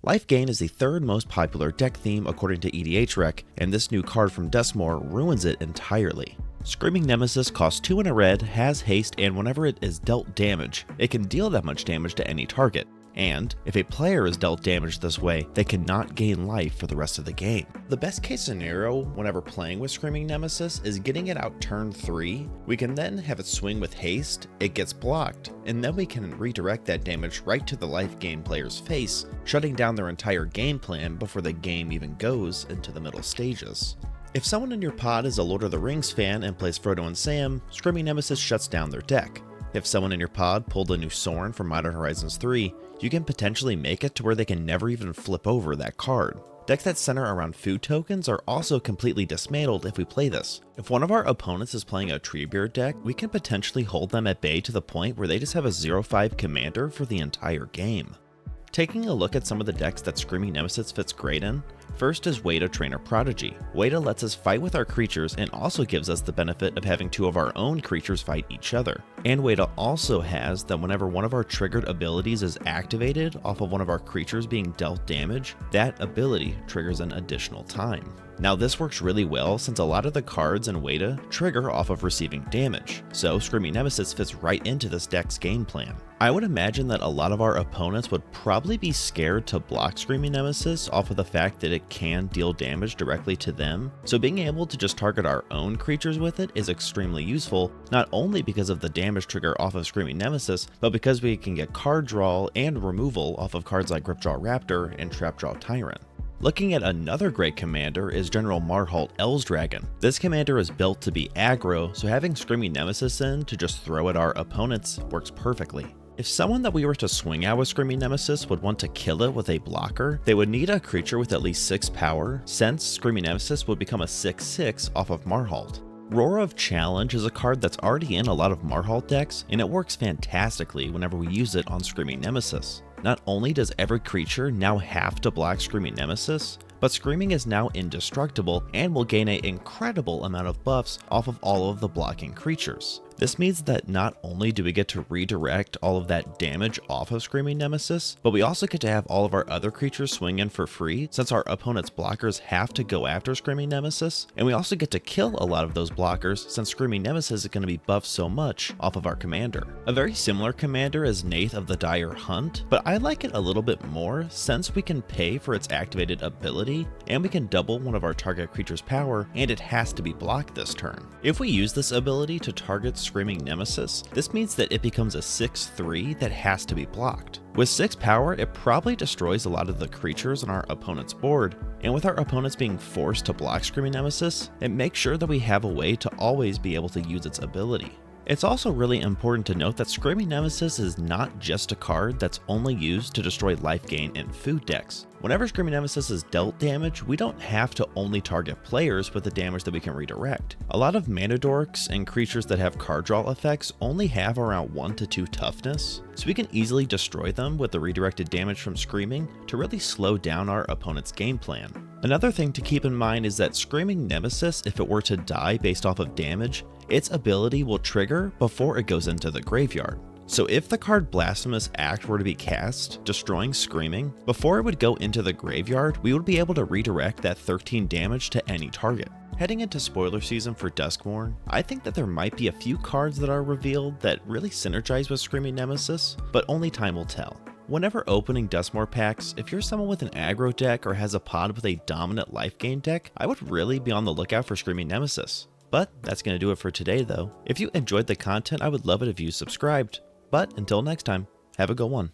Life Gain is the third most popular deck theme according to EDHREC, and this new card from Duskmourn ruins it entirely. Screaming Nemesis costs 2 and a red, has haste, and whenever it is dealt damage, it can deal that much damage to any target. And if a player is dealt damage this way, they cannot gain life for the rest of the game. The best case scenario whenever playing with Screaming Nemesis is getting it out turn 3. We can then have it swing with haste, it gets blocked, and then we can redirect that damage right to the life gain player's face, shutting down their entire game plan before the game even goes into the middle stages. If someone in your pod is a Lord of the Rings fan and plays Frodo and Sam, Screaming Nemesis shuts down their deck. If someone in your pod pulled a new Sorin from Modern Horizons 3, you can potentially make it to where they can never even flip over that card. Decks that center around food tokens are also completely dismantled if we play this. If one of our opponents is playing a Treebeard deck, we can potentially hold them at bay to the point where they just have a 0/5 commander for the entire game. Taking a look at some of the decks that Screaming Nemesis fits great in, first is Wada Trainer Prodigy. Wada lets us fight with our creatures and also gives us the benefit of having 2 of our own creatures fight each other. And Wada also has that whenever one of our triggered abilities is activated off of one of our creatures being dealt damage, that ability triggers an additional time. Now this works really well since a lot of the cards in Wada trigger off of receiving damage, so Screaming Nemesis fits right into this deck's game plan. I would imagine that a lot of our opponents would probably be scared to block Screaming Nemesis off of the fact that it can deal damage directly to them, so being able to just target our own creatures with it is extremely useful, not only because of the damage trigger off of Screaming Nemesis, but because we can get card draw and removal off of cards like Gripjaw Raptor and Trapjaw Tyrant. Looking at another great commander is General Marhault Elsdragon. This commander is built to be aggro, so having Screaming Nemesis in to just throw at our opponents works perfectly. If someone that we were to swing at with Screaming Nemesis would want to kill it with a blocker, they would need a creature with at least 6 power, since Screaming Nemesis would become a 6/6 off of Marhault. Roar of Challenge is a card that's already in a lot of Marhault decks, and it works fantastically whenever we use it on Screaming Nemesis. Not only does every creature now have to block Screaming Nemesis, but Screaming is now indestructible and will gain an incredible amount of buffs off of all of the blocking creatures. This means that not only do we get to redirect all of that damage off of Screaming Nemesis, but we also get to have all of our other creatures swing in for free since our opponent's blockers have to go after Screaming Nemesis, and we also get to kill a lot of those blockers since Screaming Nemesis is going to be buffed so much off of our commander. A very similar commander is Nath of the Dire Hunt, but I like it a little bit more since we can pay for its activated ability, and we can double one of our target creature's power, and it has to be blocked this turn. If we use this ability to target Screaming Nemesis, this means that it becomes a 6/3 that has to be blocked. With 6 power, it probably destroys a lot of the creatures on our opponent's board, and with our opponents being forced to block Screaming Nemesis, it makes sure that we have a way to always be able to use its ability. It's also really important to note that Screaming Nemesis is not just a card that's only used to destroy life gain in food decks. Whenever Screaming Nemesis is dealt damage, we don't have to only target players with the damage that we can redirect. A lot of mana dorks and creatures that have card draw effects only have around 1 to 2 toughness, so we can easily destroy them with the redirected damage from Screaming to really slow down our opponent's game plan. Another thing to keep in mind is that Screaming Nemesis, if it were to die based off of damage, its ability will trigger before it goes into the graveyard. So if the card Blasphemous Act were to be cast, destroying Screaming, before it would go into the graveyard, we would be able to redirect that 13 damage to any target. Heading into spoiler season for Duskmourn, I think that there might be a few cards that are revealed that really synergize with Screaming Nemesis, but only time will tell. Whenever opening Duskmourn packs, if you're someone with an aggro deck or has a pod with a dominant life gain deck, I would really be on the lookout for Screaming Nemesis. But that's going to do it for today though. If you enjoyed the content, I would love it if you subscribed. But until next time, have a good one.